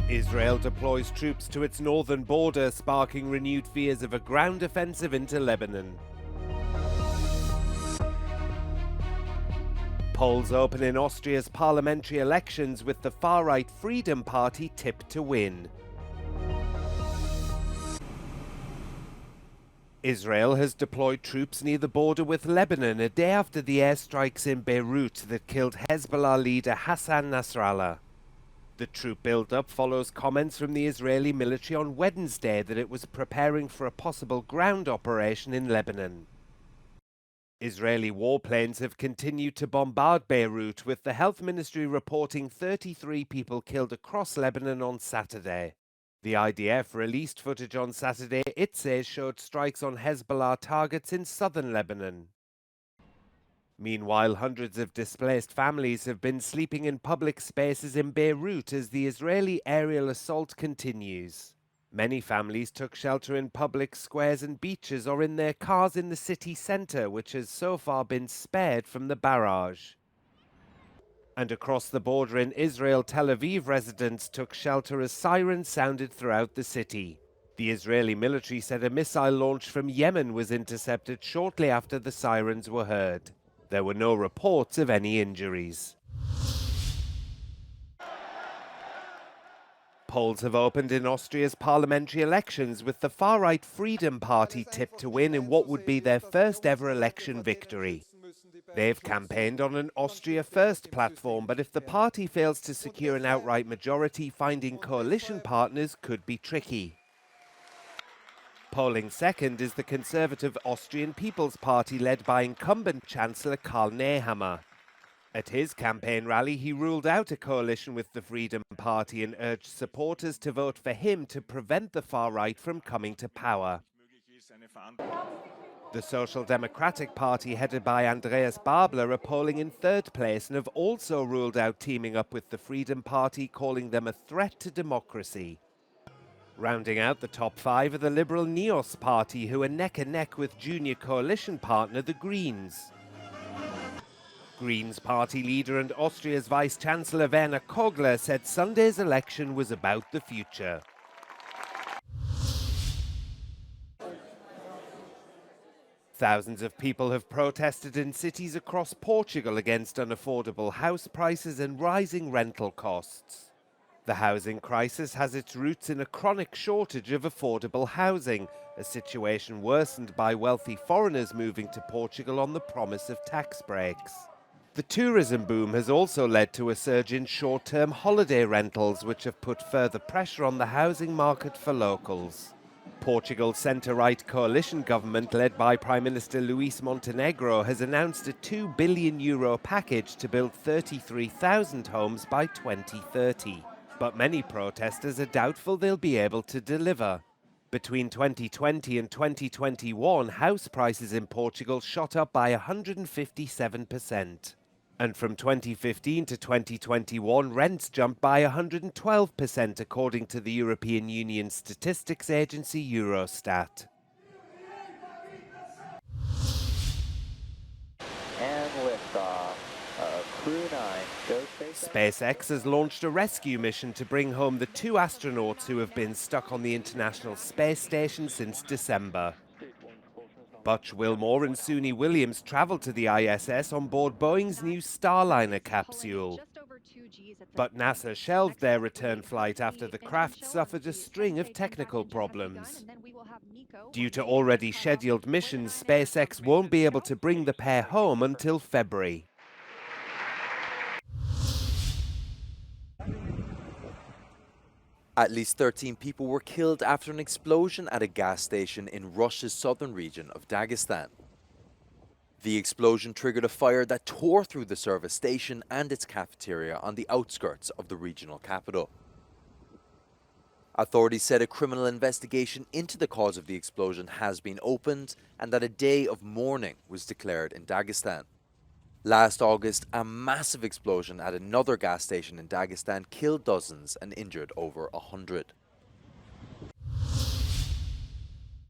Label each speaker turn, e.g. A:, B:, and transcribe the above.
A: Israel deploys troops to its northern border, sparking renewed fears of a ground offensive into Lebanon. Polls open in Austria's parliamentary elections with the far-right Freedom Party tipped to win. Israel has deployed troops near the border with Lebanon a day after the airstrikes in Beirut that killed Hezbollah leader Hassan Nasrallah. The troop build-up follows comments from the Israeli military on Wednesday that it was preparing for a possible ground operation in Lebanon. Israeli warplanes have continued to bombard Beirut, with the health ministry reporting 33 people killed across Lebanon on Saturday. The IDF released footage on Saturday it says showed strikes on Hezbollah targets in southern Lebanon. Meanwhile, hundreds of displaced families have been sleeping in public spaces in Beirut as the Israeli aerial assault continues. Many families took shelter in public squares and beaches or in their cars in the city centre, which has so far been spared from the barrage. And across the border in Israel, Tel Aviv residents took shelter as sirens sounded throughout the city. The Israeli military said a missile launch from Yemen was intercepted shortly after the sirens were heard. There were no reports of any injuries. Polls have opened in Austria's parliamentary elections, with the far-right Freedom Party tipped to win in what would be their first ever election victory. They've campaigned on an Austria First platform, but if the party fails to secure an outright majority, finding coalition partners could be tricky. Polling second is the conservative Austrian People's Party, led by incumbent Chancellor Karl Nehammer. At his campaign rally, he ruled out a coalition with the Freedom Party and urged supporters to vote for him to prevent the far right from coming to power. The Social Democratic Party, headed by Andreas Babler, are polling in third place and have also ruled out teaming up with the Freedom Party, calling them a threat to democracy. Rounding out the top five are the Liberal Neos Party, who are neck and neck with junior coalition partner the Greens. Greens party leader and Austria's Vice-Chancellor Werner Kogler said Sunday's election was about the future. Thousands of people have protested in cities across Portugal against unaffordable house prices and rising rental costs. The housing crisis has its roots in a chronic shortage of affordable housing, a situation worsened by wealthy foreigners moving to Portugal on the promise of tax breaks. The tourism boom has also led to a surge in short-term holiday rentals, which have put further pressure on the housing market for locals. Portugal's centre-right coalition government, led by Prime Minister Luís Montenegro, has announced a €2 billion package to build 33,000 homes by 2030. But many protesters are doubtful they'll be able to deliver. Between 2020 and 2021, house prices in Portugal shot up by 157%. And from 2015 to 2021, rents jumped by 112%, according to the European Union statistics agency Eurostat.
B: And liftoff. Crew 9, go
A: SpaceX has launched a rescue mission to bring home the two astronauts who have been stuck on the International Space Station since December. Butch Wilmore and Suni Williams traveled to the ISS on board Boeing's new Starliner capsule. But NASA shelved their return flight after the craft suffered a string of technical problems. Due to already scheduled missions, SpaceX won't be able to bring the pair home until February.
C: At least 13 people were killed after an explosion at a gas station in Russia's southern region of Dagestan. The explosion triggered a fire that tore through the service station and its cafeteria on the outskirts of the regional capital. Authorities said a criminal investigation into the cause of the explosion has been opened and that a day of mourning was declared in Dagestan. Last August, a massive explosion at another gas station in Dagestan killed dozens and injured over 100.